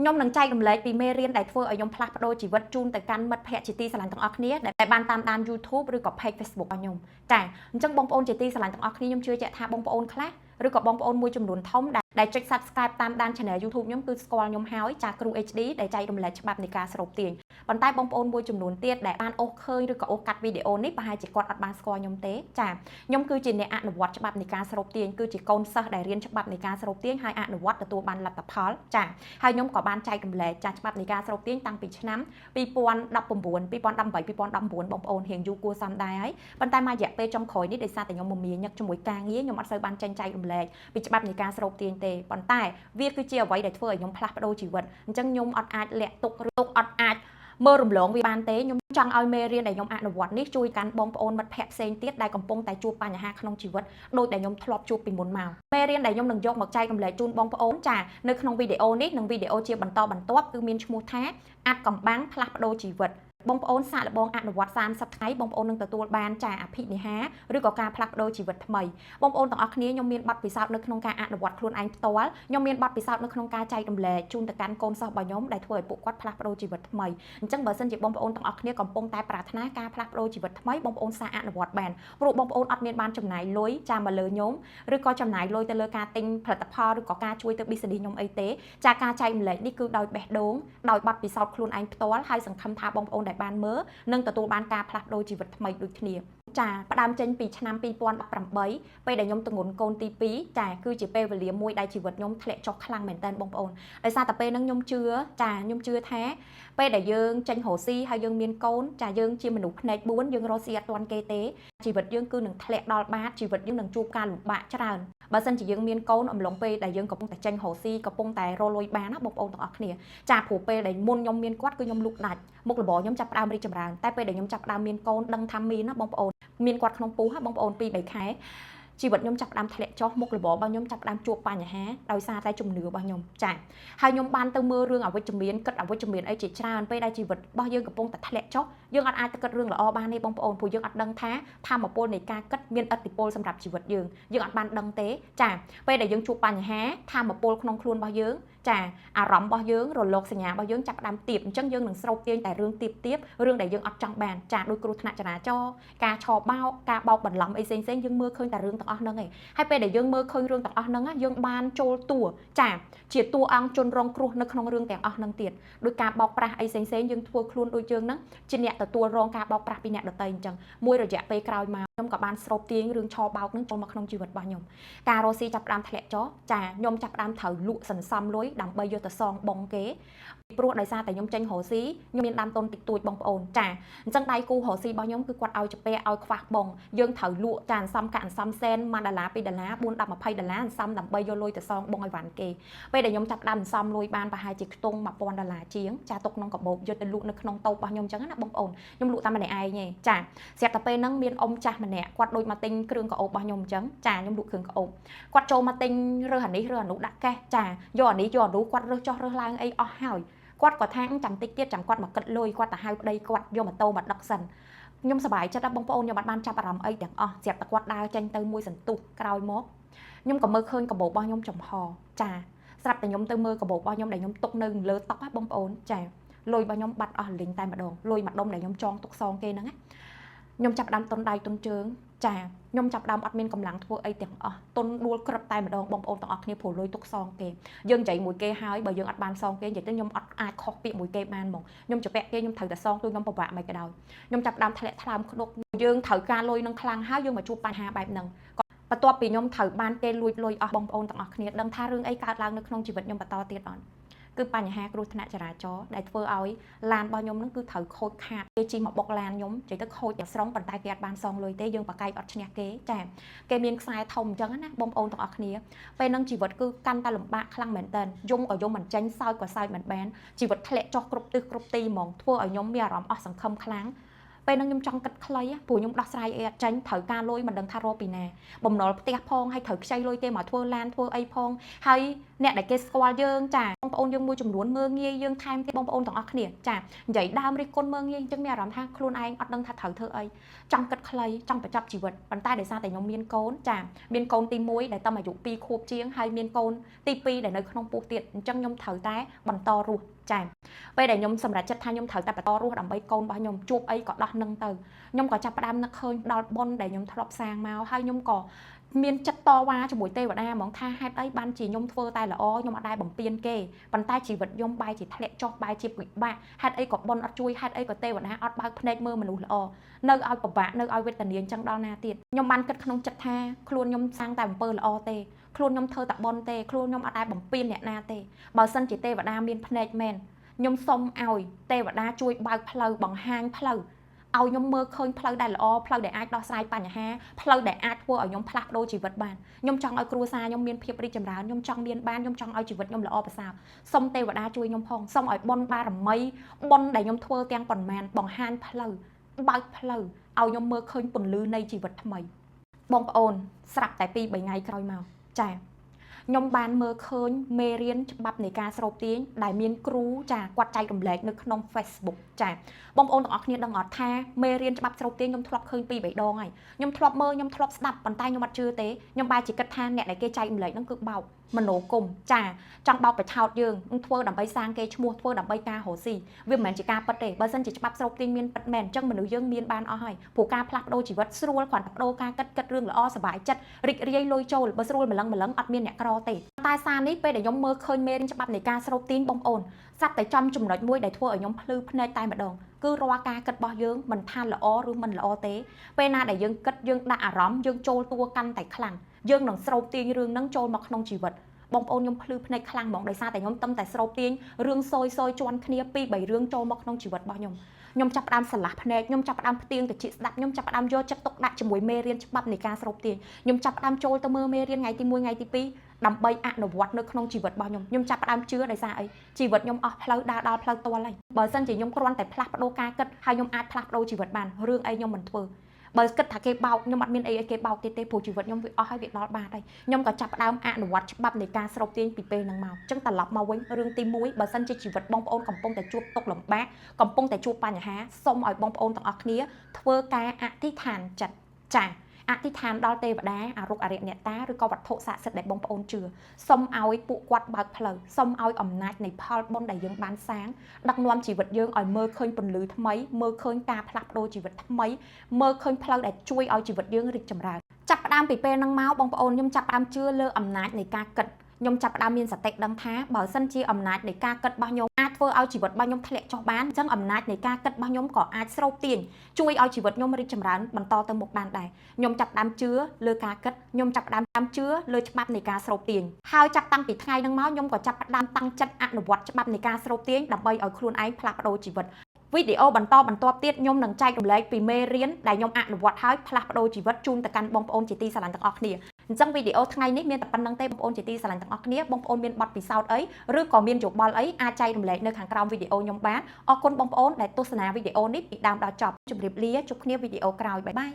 ខ្ញុំនឹងចែករំលែកពីមេរៀនដែលធ្វើឲ្យខ្ញុំផ្លាស់ប្ដូរជីវិតជូនទៅកាន់មិត្តភ័ក្តិជាទីស្រឡាញ់ទាំងអស់គ្នាដែលបានតាមដាន YouTube ឬក៏ Page Facebook របស់ខ្ញុំចាអញ្ចឹងបងប្អូនជាទីស្រឡាញ់ទាំងអស់គ្នាខ្ញុំជឿជាក់ថាបងប្អូនខ្លះឬក៏បងប្អូនមួយចំនួនធំដែលចុច Subscribe តាមដាន Channel YouTube ខ្ញុំគឺស្គាល់ខ្ញុំហើយចាគ្រូ HD ដែលចែករំលែកច្បាប់នៃការសរុបទាញប៉ុន្តែបងប្អូនមួយចំនួនទៀតដែលបានអូសឃើញឬក៏អូសកាត់វីដេអូនេះប្រហែលជាគាត់អត់បានស្គាល់ខ្ញុំទេចាខ្ញុំគឺជាអ្នកអនុវត្តច្បាប់នៃការសរុបទាញគឺជាកូនសិស្សដែលរៀនច្បាប់នៃការសរុបទាញហើយអនុវត្តទទួលបានលទ្ធផលចាហើយខ្ញុំក៏បានចែករំលែកចាច្បាប់នៃការសរុបទាញតាំងពីឆ្នាំ2019 2018 2019បងប្អូនរៀងយូរគួរសមដែរហើយប៉ុន្តែមករយៈពេលចុងក្រោយនេះដោយសារតែខ្ញុំមមាញឹកជាមួយការងារខ្ញុំអត់សូវបានចេញចែករំលែកពីច្បាប់នៃការសរុបទាញទេប៉ុន្តែវាគឺជាអ្វីដែលធ្វើឲ្យខ្ញុំផ្លាស់ប្ដូរជីវិតអញ្ចឹងខ្ញុំអត់អាចលាក់ទុកអត់អាចមើលរំលងវាបានទេខ្ញុំចង់ឲ្យមេរៀនដែលខ្ញុំអនុវត្តនេះជួយកាន់បងប្អូនមិត្តភ័ក្តិផ្សេងទៀតដែលកំពុងតែជួបបញ្ហាក្នុងជីវិតដូចដែលខ្ញុំធ្លាប់ជួបពីមុនមកមេរៀនដែលខ្ញុំនឹងយកមកចែករំលែកជូនបងប្អូនចានៅក្នុងវីដេអូនេះនិងវីដេអូជាបន្តបន្ទាប់គឺមានឈ្មោះថាអាចកំបាំងផ្លាស់ប្ដូរជីវិតបងប្អូនសាកល្បងអនុវត្ត30ថ្ងៃបងប្អូននឹងទទួលបានចាអភិនិហាឬក៏ការផ្លាស់ប្ដូរជីវិតថ្មីបងប្អូនទាំងអស់គ្នាខ្ញុំមានបទពិសោធន៍នៅក្នុងការអនុវត្តខ្លួនឯងផ្ទាល់ខ្ញុំមានបទពិសោធន៍នៅក្នុងការចែករំលែកជូនទៅកាន់កូនសិស្សរបស់ខ្ញុំដែលធ្វើឲ្យពួកគាត់ផ្លាស់ប្ដូរជីវិតថ្មីអញ្ចឹងបើសិនជាបងប្អូនទាំងអស់គ្នាកំពុងតែប្រាថ្នាការផ្លាស់ប្ដូរជីវិតថ្មីបងប្អូនសាកអនុវត្តបានព្រោះបងប្អូនអត់មានបានចំណាយលុយចាមកលើខ្ញុំឬក៏ចំណាយលុយទៅលើការទិញផលិតផលឬក៏ការជួយទៅ business ខ្ញុំអីទេចាការចែករំលែកនេះគឺដោយបេះដូងដោយបទពិសោធន៍ខ្លួនឯងផ្ទាល់ហើយសង្ឃឹមថាបងប្អូនដែលបានមើលនឹងទទួលបានការផ្លាស់ប្ដូរជីវិតថ្មីដូចគ្នាចាផ្ដើមចេញពីឆ្នាំ2018ពេលដែលខ្ញុំទងន់កូនទី2ចាគឺជាពេលវេលាមួយដែលជីវិតខ្ញុំធ្លាក់ចុះខ្លាំងមែនតើបងប្អូនដោយសារតែពេលហ្នឹងខ្ញុំជឿថាពេលដែលយើងចេញរកស៊ីហើយយើងមានកូនចាយើងជាមនុស្សភ្នែក4យើងរកស៊ីអត់ទាន់គេទេជីវិតយើងគឺនឹងធ្លាក់ដល់បាតជីវិតយើងនឹងជួបការលំបាកច្រើនបើសិនជាយើងមានកូនអំឡុងពេលដែលយើងកំពុងតែចេញរកស៊ីកំពុងតែរកលុយបានណាបងប្អូនទាំងអស់គ្នាចាព្រោះពេលដែលមុនខ្ញុំមានគាត់គឺខ្ញុំលុកដាច់មុខរបរខ្ញុំចាប់ផ្ដើមរីកចម្រើនតែពេលដែលខ្ញុំចាប់ផ្ដើមមានកូនដឹងថាមានណាបងប្អូនមានគាត់ក្នុងពោះបងប្អូន2-3ខែជីវិតខ្ញុំចាប់ផ្ដើមធ្លាក់ចុះមុខរបររបស់ខ្ញុំចាប់ផ្ដើមជួបបញ្ហាដោយសារតែជំនឿរបស់ខ្ញុំចាហើយខ្ញុំបានទៅមើលរឿងអវិជ្ជមានគិតអវិជ្ជមានអីជាច្រើនពេលដែលជីវិតរបស់យើងកំពុងតែធ្លាក់ចុះយើងអត់អាចទៅគិតរឿងល្អបានទេបងប្អូនព្រោះយើងអត់ដឹងថាធម៌ពលនៃការគិតមានឥទ្ធិពលសម្រាប់ជីវិតយើងអត់បានដឹងទេចាពេលដែលយើងជួបបញ្ហាធម៌ពលក្នុងខ្លួនរបស់យើងចាអារម្មណ៍របស់យើងរលកសញ្ញារបស់យើងចាប់ផ្ដើមទៀបអញ្ចឹងយើងនឹងស្រូបទាញតែរឿងទៀបរឿងដែលយើងអត់ចង់បានចាដូចគ្រោះថ្នាក់ចរាចរណ៍ការឆបោកការបោកបន្លំអីផ្សេងយើងមើលឃើញតែរឿងទាំងអស់ហ្នឹងឯងហើយពេលដែលយើងមើលឃើញរឿងទាំងអស់ហ្នឹងយើងបានចូលតួចាជាតួអង្គជនរងគ្រោះនៅក្នុងរឿងទាំងអស់ហ្នឹងទៀតដោយការបោកប្រាស់អីផ្សេងយើងធ្វើខ្លួនដូចយើងហ្នឹងជាអ្នកទទួលរងការបោកប្រាស់ពីអ្នកដទៃអញ្ចឹងមួយរយៈពេលក្រោយមកខ្ញុំក៏បានស្រូបទាញរឿងឆបោកហ្នឹងចូលមកក្នុងជីវិតរបស់ខ្ញុំការរស់ស៊ីចាប់ផ្ដើមធ្លាក់ចុះចាខ្ញុំចាប់ផ្ដើមត្រូវលក់សន្សំលុយដើម្បីយកទៅសងបងគេព្រោះដោយសារតែខ្ញុំចេញរស់ស៊ីខ្ញុំមានដើមទុនតិចតួចបងប្អូនចាអញ្ចឹងដៃគូរស់ស៊ីរបស់ខ្ញុំគឺគាត់ឲ្យចាពែឲ្យខ្វះបងយើងត្រូវលក់ចាអន្សំកាក់អន្សំសែន$1 $2 $4 $10 $20អន្សំដើម្បីយកលុយទៅសងបងឲ្យវ៉ាន់គេពេលដែលខ្ញុំចាប់ផ្ដើមអន្សំលុយបានប្រហែលជាខ្ទង់$1000ជាងចាទុកក្នុងកាបូបយកទៅលក់នៅក្នុងតូបរបស់ខ្ញុំអញ្ចឹងណាបងប្អូនខ្ញុំលក់តែម្នាក់ឯងទេចាស្រាប់តែពេលហ្នឹងមានអ៊ំចាស់ម្នាក់គាត់ដូចមកទិញគ្រឿងកោបរបស់ខ្ញុំអញ្ចឹងចាខ្ញុំលក់គ្រឿងកោបគាត់ចូលមកទិញរើសអានេះរើសអានោះដាក់កេះចាយកអានេះយកអានោះគាត់រើសចុះរើសឡើងអីអស់ហើយគាត់ក៏ថាចាំតិចទៀតចាំគាត់មកគិតលុយគាត់ទៅហៅប្តីគាត់យកម៉ូតូមកដឹកសិនខ្ញុំសប្បាយចិត្តណាបងប្អូនខ្ញុំអត់បានចាប់អារម្មណ៍អីទាំងអស់ស្រាប់តែគាត់ដើរចេញទៅមួយសន្ទុះក្រោយមកខ្ញុំក៏មើលឃើញកាបូបរបស់ខ្ញុំចំហចាស្រាប់តែខ្ញុំទៅមើលកាបូបរបស់ខ្ញុំដែលខ្ញុំទុកនៅលើតុណាបងប្អូនចាលុយរបស់ខ្ញុំបាត់អស់លីងតែម្ដងលុយមួយដុំដែលខ្ញុំចងទុកសងគេហ្នឹងណាខ្ញុំចាប់ដើមតុនដៃតុនជើងចាខ្ញុំចាប់ដើមអត់មានកម្លាំងធ្វើអីទាំងអស់តុនដួលក្រឹបតែម្ដងបងប្អូនទាំងអស់គ្នាព្រោះលុយទុកសងគេយើងនិយាយមួយគេហើយបើយើងអត់បានសងគេនិយាយទៅខ្ញុំអត់អាចខុសពាក្យមួយគេបានហ្មងខ្ញុំជពាក់គេខ្ញុំត្រូវតែសងទូខ្ញុំពិបាកមិនក៏ដោយខ្ញុំចាប់ដើមធ្លាក់ថ្លើមក្តុកយើងត្រូវការលុយនឹងខ្លាំងហើយយើងមកជួបបញ្ហាបែបហ្នឹងបន្ទាប់ពីខ្ញុំត្រូវបានគេលួចលុយអស់បងប្អូនទាំងអស់គ្នាដឹងថារឿងអីកើតឡើងនៅក្នុងជីវិតខ្ញុំបន្តទៀតអត់គឺបញ្ហាគ្រោះថ្នាក់ចរាចរណ៍ដែលធ្វើឲ្យឡានរបស់ខ្ញុំហ្នឹងគឺត្រូវខូចខាតគេជិះមកបុកឡានខ្ញុំនិយាយទៅខូចទាំងស្រុងប៉ុន្តែគេអត់បានសងលុយទេយើងបកាយអត់ឈ្នះគេចាគេមានខ្សែធំអញ្ចឹងណាបងប្អូនទាំងអស់គ្នាពេលហ្នឹងជីវិតគឺកាន់តែលំបាកខ្លាំងមែនតើយំក៏យំមិនចាញ់សើចក៏សើចមិនបានជីវិតធ្លាក់ចុះគ្រប់ទិសគ្រប់ទីហ្មងធ្វើឲ្យខ្ញុំមានអារម្មណ៍អស់សង្ឃឹមខ្លាំងពេលហ្នឹងខ្ញុំចង់គិតខ្លីព្រោះខ្ញុំដោះស្រាយអីអត់ចាញ់ត្រូវការលុយមិនដឹងថារកពីណាបំណុលផ្ទះផងហើយត្រូវខ្ចីលុយគេមកធ្វើឡានធ្វើអីផងហើយអ្នកដែលគេស្គាល់យើងចា ប្អូនយើងមួយចំនួនមើងងាយយើងថែមទៀតបងប្អូនទាំងអស់គ្នាចានិយាយដើមរិះគន់មើងងាយអញ្ចឹងមានអារម្មណ៍ថាខ្លួនឯងអត់ដឹងថាត្រូវធ្វើអីចង់គិតខ្លីចង់បញ្ចប់ជីវិតប៉ុន្តែដោយសារតែខ្ញុំមានកូនចាមានកូនទី1ដែលតាមអាយុ2ខួបជាងហើយមានកូនទី2ដែលនៅក្នុងពោះទៀតអញ្ចឹងខ្ញុំត្រូវតែបន្តរស់ចាពេលដែលខ្ញុំសម្រេចចិត្តថាខ្ញុំត្រូវតែបន្តរស់ដើម្បីកូនរបស់ខ្ញុំជួបអីក៏ដោះនឹងទៅខ្ញុំក៏ចាប់ផ្ដើមនឹកឃើញដល់បុណ្យដែលខ្ញុំធ្លាប់សាងមកហើយខ្ញុំក៏មានចិត្តតវ៉ាជាមួយទេវតាហ្មងថាហេតុអីបានជាខ្ញុំធ្វើតែល្អខ្ញុំអត់ដែលបំពេញគេប៉ុន្តែជីវិតខ្ញុំបែរជាធ្លាក់ចុះបែរជាពិបាកហេតុអីក៏បុណ្យអត់ជួយហេតុអីក៏ទេវតាអត់បើកភ្នែកមើលមនុស្សល្អនៅឲ្យពិបាកនៅឲ្យវេទនាអញ្ចឹងដល់ណាទៀតខ្ញុំបានគិតក្នុងចិត្តថាខ្លួនខ្ញុំសាងតែអំពើល្អទេខ្លួនខ្ញុំធ្វើតែបុណ្យទេខ្លួនខ្ញុំអត់ដែលបំពេញអ្នកណាទេបើសិនជាទេវតាមានភ្នែកមែនខ្ញុំសុំឲ្យទេវតាជួយបើកផ្លូវបង្ហាញផ្លូវឲ្យខ្ញុំមើលឃើញផ្លូវដែលល្អផ្លូវដែលអាចដោះស្រាយបញ្ហាផ្លូវដែលអាចធ្វើឲ្យខ្ញុំផ្លាស់ប្ដូរជីវិតបានខ្ញុំចង់ឲ្យគ្រួសារខ្ញុំមានភាពរីកចម្រើនខ្ញុំចង់មានបានខ្ញុំចង់ឲ្យជីវិតខ្ញុំល្អប្រសើរសូមទេវតាជួយខ្ញុំផងសូមឲ្យបុណ្យបារមីបុណ្យដែលខ្ញុំធ្វើទាំងប៉ុន្មានបង្ហាញផ្លូវបើកផ្លូវឲ្យខ្ញុំមើលឃើញពន្លឺនៃជីវិតថ្មីបងប្អូនស្រាប់តែ2-3ថ្ងៃក្រោយមកចាខ្ញុំបានមើលឃើញមេរៀនច្បាប់នៃការស្រូបទាញដែលមានគ្រូចាគាត់ចែករំលែកនៅក្នុង Facebook ចាបងប្អូនទាំងអស់គ្នាដឹងអត់ថាមេរៀនច្បាប់ស្រូបទាញខ្ញុំធ្លាប់ឃើញ2-3ដងហើយខ្ញុំធ្លាប់មើលខ្ញុំធ្លាប់ស្ដាប់ប៉ុន្តែខ្ញុំអត់ជឿទេខ្ញុំបែរជាគិតថាអ្នកដែលគេចែករំលែកហ្នឹងគឺបោកមនោគមចាចង់បោកបិឆោតយើងធ្វើដើម្បីសាងគេឈ្មោះធ្វើដើម្បីការរកស៊ីវាមិនមែនជាការពិតទេបើសិនជាច្បាប់ស្រូបទាញមានពិតមែនអញ្ចឹងមនុស្សយើងមានបានអស់ហើយព្រោះការផ្លាស់ប្ដូរជីវិតស្រួលគ្រាន់តែប្ដូរការគិតរឿងល្អសុបាយចិត្តរីករាយលុយចូលបើស្រួលម្លឹងអត់មានអ្នកក្រទេតែសារនេះពេលដែលខ្ញុំមើលឃើញមេរៀនច្បាប់នៃការស្រូបទាញបងប្អូនសັດតែចំចំណុចមួយដែលធ្វើឲ្យខ្ញុំភ្លឺភ្នែកតែម្ដងគឺរាល់ការគិតរបស់យើងមិនថាល្អឬមិនល្អទេពេលណាដែលយើងគិតយើងដាក់អារម្មណ៍យើងចូលតួកាន់តែខ្លាំងយើងនឹងស្រូបទាញរឿងហ្នឹងចូលមកក្នុងជីវិតបងប្អូនខ្ញុំភ្លឺភ្នែកខ្លាំងហ្មងដោយសារតែខ្ញុំតែស្រូបទាញរឿងសយជាន់គ្នា2-3រឿងចូលមកក្នុងជីវិតរបស់ខ្ញុំចាប់ផ្ដើមស្រឡះភ្នែកខ្ញុំចាប់ផ្ដើមផ្ទៀងទៅជាស្ដាប់ខ្ញុំចាប់ផ្ដើមយកចិត្តទុកដាក់ជាមួយមេរៀនច្បាប់នៃការស្រូបទាញខ្ញុំចាប់ផ្ដើមចូលទៅមើលមេរៀនថ្ងៃទី1ថ្ងៃទី2ដើម្បីអនុវត្តនៅក្នុងជីវិតរបស់ខ្ញុំចាប់ផ្ដើមជឿដោយសារអីជីវិតខ្ញុំអស់ផ្លូវដើរដល់ផ្លូវទាល់ហើយបើសិនជាខ្ញុំគ្រាន់តែផ្លាស់ប្ដូរការគិតហើយខ្ញុំអាចផ្លាស់ប្ដូរជីវិតបានរឿងអីខ្ញុំមិនធ្វើបើគិតថាគេបោកខ្ញុំអត់មានអីឲ្យគេបោកទេព្រោះជីវិតខ្ញុំវាអស់ហើយវាដល់បាតហើយខ្ញុំក៏ចាប់ផ្ដើមអនុវត្តច្បាប់នៃការស្រូបទាញពីពេលហ្នឹងមកអញ្ចឹងត្រឡប់មកវិញរឿងទី1បើសិនជាជីវិតបងប្អូនកំពុងតែជួបទុក្ខលំបាកកំពុងតែជួបបញ្ហាសូមឲ្យបងប្អូនទាំងអស់គ្នាធ្វើការអធិដ្ឋានចិត្តចាអធិដ្ឋានដល់ទេវតាអារុក្ខអារក្សអ្នកតាឬក៏វត្ថុស័ក្តិសិទ្ធិដែលបងប្អូនជឿសូមឲ្យពួកគាត់បើកផ្លូវសូមឲ្យអំណាចនៃផលបុណ្យដែលយើងបានសាងដឹកនាំជីវិតយើងឲ្យមើលឃើញពន្លឺថ្មីមើលឃើញការផ្លាស់ប្ដូរជីវិតថ្មីមើលឃើញផ្លូវដែលជួយឲ្យជីវិតយើងរីកចម្រើនចាប់ផ្ដើមពីពេលហ្នឹងមកបងប្អូនខ្ញុំចាប់ផ្ដើមជឿលើអំណាចនៃការគិតខ្ញុំចាប់ផ្ដើមមានសតិដឹងថាបើសិនជាអំណាចនៃការគិតរបស់ខ្ញុំអាចធ្វើឲ្យជីវិតរបស់ខ្ញុំធ្លាក់ចុះបានអញ្ចឹងអំណាចនៃការគិតរបស់ខ្ញុំក៏អាចស្រូបទាញជួយឲ្យជីវិតខ្ញុំរីកចម្រើនបន្តទៅមុខបានដែរខ្ញុំចាប់ផ្ដើមជឿលើការគិតខ្ញុំចាប់ផ្ដើមជឿលើច្បាប់នៃការស្រូបទាញហើយចាប់តាំងពីថ្ងៃហ្នឹងមកខ្ញុំក៏ចាប់ផ្ដើមតាំងចិត្តអនុវត្តច្បាប់នៃការស្រូបទាញដើម្បីឲ្យខ្លួនឯងផ្លាស់ប្ដូរជីវិតវីដេអូបន្តទៀតខ្ញុំនឹងចែករំលែកពីមេរៀនដែលខ្ញុំអនុវត្តហើយផ្លាស់ប្ដូរជីវិតជូនទៅកាន់បងប្អូនជាទីស្រឡាញ់ទាំងអស់គ្នាអញ្ចឹងវីដេអូថ្ងៃនេះមានតែប៉ុណ្្នឹងទេបងប្អូនជាទីស្រឡាញ់ទាំងអស់គ្នាបងប្អូនមានបទពិសោធន៍អីឬក៏មានយោបល់អីអាចចែករំលែកនៅខាងក្រោមវីដេអូខ្ញុំបានអរគុណបងប្អូនដែលទស្សនាវីដេអូនេះពីដើមដល់ចប់ជម្រាបលាជួបគ្នាវីដេអូក្រោយបាយបាយ